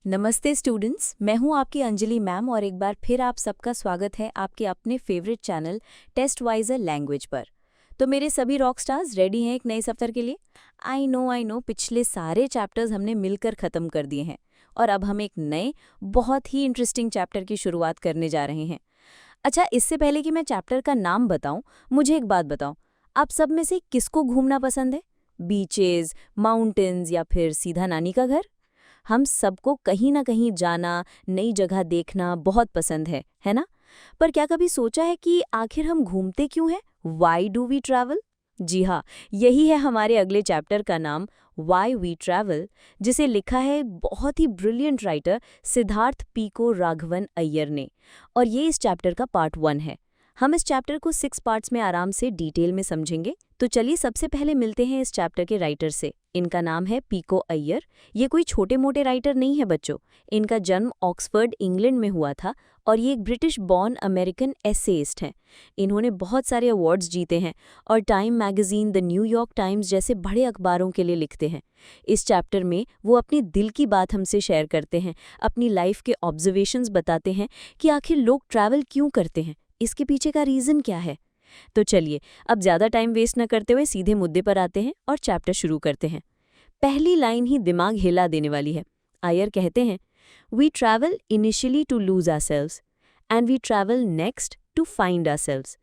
नमस्ते स्टूडेंट्स, मैं हूं आपकी अंजलि मैम और एक बार फिर आप सबका स्वागत है आपके अपने फेवरेट चैनल टेस्टवाइजर लैंग्वेज पर। तो मेरे सभी रॉक स्टार्स रेडी हैं एक नए सफ़र के लिए। आई नो पिछले सारे चैप्टर्स हमने मिलकर ख़त्म कर दिए हैं और अब हम एक नए बहुत ही इंटरेस्टिंग चैप्टर की शुरुआत करने जा रहे हैं। अच्छा, इससे पहले कि मैं चैप्टर का नाम बताऊं, मुझे एक बात बताओ, आप सब में से किसको घूमना पसंद है? बीचेस, माउंटेन्स या फिर सीधा नानी का घर? हम सबको कहीं ना कहीं जाना, नई जगह देखना बहुत पसंद है ना? पर क्या कभी सोचा है कि आखिर हम घूमते क्यों हैं? Why do we travel? जी हाँ, यही है हमारे अगले चैप्टर का नाम, वाई वी ट्रैवल, जिसे लिखा है बहुत ही ब्रिलियंट राइटर सिद्धार्थ पीको राघवन अय्यर ने। और ये इस चैप्टर का पार्ट 1 है। हम इस चैप्टर को 6 पार्ट्स में आराम से डिटेल में समझेंगे। तो चलिए सबसे पहले मिलते हैं इस चैप्टर के राइटर से। इनका नाम है पीको अय्यर। ये कोई छोटे मोटे राइटर नहीं है बच्चों। इनका जन्म ऑक्सफोर्ड इंग्लैंड में हुआ था और ये एक ब्रिटिश बॉर्न अमेरिकन एसेइस्ट हैं। इन्होंने बहुत सारे अवार्ड्स जीते हैं और time magazine, the New York times जैसे बड़े अखबारों के लिए लिखते हैं। इस चैप्टर में वो अपनी दिल की बात हमसे शेयर करते हैं, अपनी लाइफ के ऑब्जर्वेशंस बताते हैं कि आखिर लोग ट्रैवल क्यों करते हैं, इसके पीछे का रीज़न क्या है। तो चलिए अब ज़्यादा टाइम वेस्ट न करते हुए सीधे मुद्दे पर आते हैं और चैप्टर शुरू करते हैं। पहली लाइन ही दिमाग हिला देने वाली है। अय्यर कहते हैं, we travel initially to lose ourselves and we travel next to find ourselves.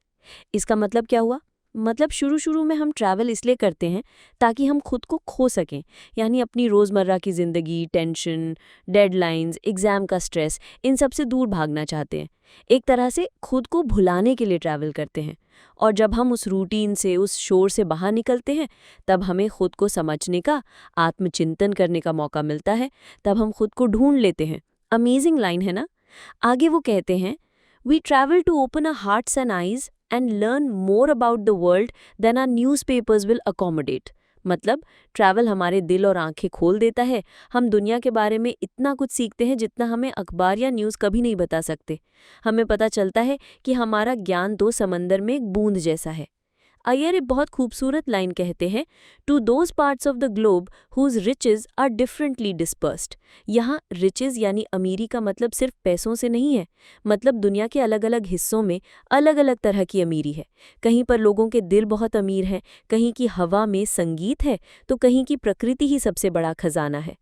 इसका मतलब क्या हुआ? मतलब शुरू में हम ट्रैवल इसलिए करते हैं ताकि हम खुद को खो सकें, यानी अपनी रोज़मर्रा की ज़िंदगी, टेंशन, डेडलाइंस, एग्ज़ाम का स्ट्रेस, इन सब से दूर भागना चाहते हैं। एक तरह से खुद को भुलाने के लिए ट्रैवल करते हैं। और जब हम उस रूटीन से, उस शोर से बाहर निकलते हैं, तब हमें खुद को समझने का, आत्मचिंतन करने का मौका मिलता है। तब हम खुद को ढूंढ लेते हैं। अमेजिंग लाइन है ना? आगे वो कहते हैं, we travel to open our hearts and eyes and learn more about the world than our newspapers will accommodate। मतलब ट्रैवल हमारे दिल और आंखें खोल देता है। हम दुनिया के बारे में इतना कुछ सीखते हैं जितना हमें अखबार या न्यूज़ कभी नहीं बता सकते। हमें पता चलता है कि हमारा ज्ञान 2 समंदर में एक बूंद जैसा है। अय्यर एक बहुत खूबसूरत लाइन कहते हैं, to those parts of the globe whose riches are differently dispersed. यहाँ रिचेज यानी अमीरी का मतलब सिर्फ पैसों से नहीं है। मतलब दुनिया के अलग अलग हिस्सों में अलग अलग तरह की अमीरी है। कहीं पर लोगों के दिल बहुत अमीर हैं, कहीं की हवा में संगीत है, तो कहीं की प्रकृति ही सबसे बड़ा खजाना है।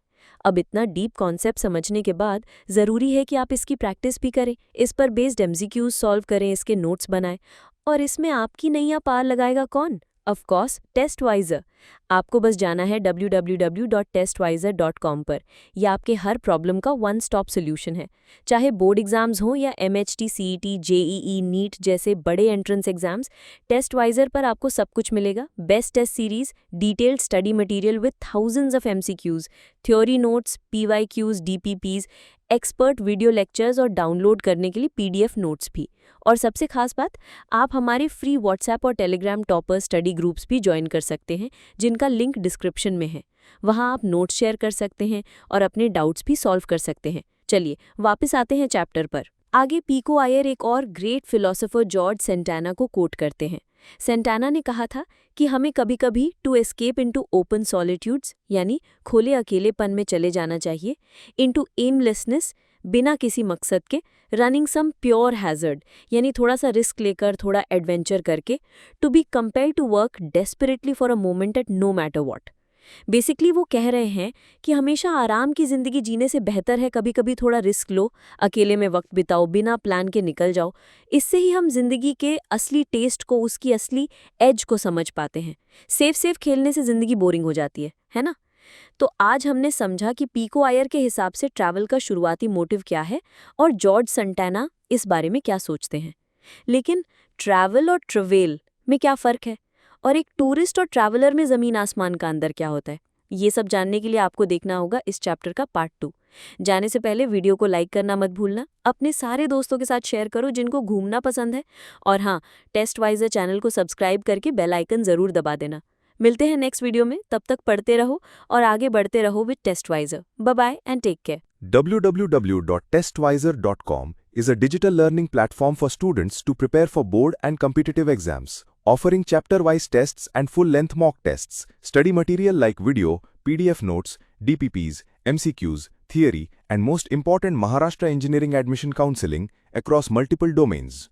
अब इतना डीप कॉन्सेप्ट समझने के बाद ज़रूरी है कि आप इसकी प्रैक्टिस भी करें, इस पर बेस्ड एमसीक्यूज सॉल्व करें, इसके नोट्स बनाएं। और इसमें आपकी नैया पार लगाएगा कौन? Of course Testwiser. आपको बस जाना है www.testwiser.com पर। यह आपके हर प्रॉब्लम का वन स्टॉप सोल्यूशन है। चाहे बोर्ड एग्जाम्स हों या MHT, CET, JEE, नीट जैसे बड़े एंट्रेंस एग्जाम्स, टेस्टवाइजर पर आपको सब कुछ मिलेगा। Best test series, detailed study material with thousands of MCQs, theory notes, PYQs, DPPs, expert video lectures और डाउनलोड करने के लिए PDF नोट्स भी। और सबसे खास बात, आप हमारे फ्री व्हाट्सएप और टेलीग्राम टॉपर स्टडी ग्रुप्स भी ज्वाइन कर सकते हैं, जिनका लिंक डिस्क्रिप्शन में है। वहां आप नोट्स शेयर कर सकते हैं और अपने डाउट्स भी सॉल्व कर सकते हैं। चलिए वापस आते हैं चैप्टर पर। आगे पीको अय्यर एक और ग्रेट फिलोसोफर जॉर्ज सेंटाना को कोट करते हैं। सेंटाना ने कहा था कि हमें कभी कभी to escape into open solitudes, यानी खुले अकेलेपन में चले जाना चाहिए, इनटू एमलेसनेस, बिना किसी मकसद के, रनिंग सम प्योर हैजर्ड, यानी थोड़ा सा रिस्क लेकर, थोड़ा एडवेंचर करके, to be compelled to work desperately for a moment at no matter what. Basically वो कह रहे हैं कि हमेशा आराम की ज़िंदगी जीने से बेहतर है कभी कभी थोड़ा रिस्क लो, अकेले में वक्त बिताओ, बिना प्लान के निकल जाओ। इससे ही हम जिंदगी के असली टेस्ट को, उसकी असली एज को समझ पाते हैं। सेफ खेलने से ज़िंदगी बोरिंग हो जाती है ना? तो आज हमने समझा कि पीको अय्यर के हिसाब से ट्रैवल का शुरुआती मोटिव क्या है और जॉर्ज सेंटाना इस बारे में क्या सोचते हैं। लेकिन ट्रैवल और ट्रवेल में क्या फ़र्क है? और एक टूरिस्ट और ट्रैवलर में ज़मीन आसमान का अंतर क्या होता है? ये सब जानने के लिए आपको देखना होगा इस चैप्टर का पार्ट 2। जाने से पहले वीडियो को लाइक करना मत भूलना, अपने सारे दोस्तों के साथ शेयर करो जिनको घूमना पसंद है। और हाँ, टेस्टवाइजर चैनल को सब्सक्राइब करके बेल आइकन ज़रूर दबा देना। मिलते हैं नेक्स्ट वीडियो में, तब तक पढ़ते रहो और आगे बढ़ते रहो with Testwiser. Bye bye and take care. www.testwiser.com is a digital learning platform for students to prepare for board and competitive exams, offering chapter-wise tests and full-length mock tests, study material like video, PDF notes, DPPs, MCQs, theory, and most important Maharashtra Engineering Admission Counseling across multiple domains.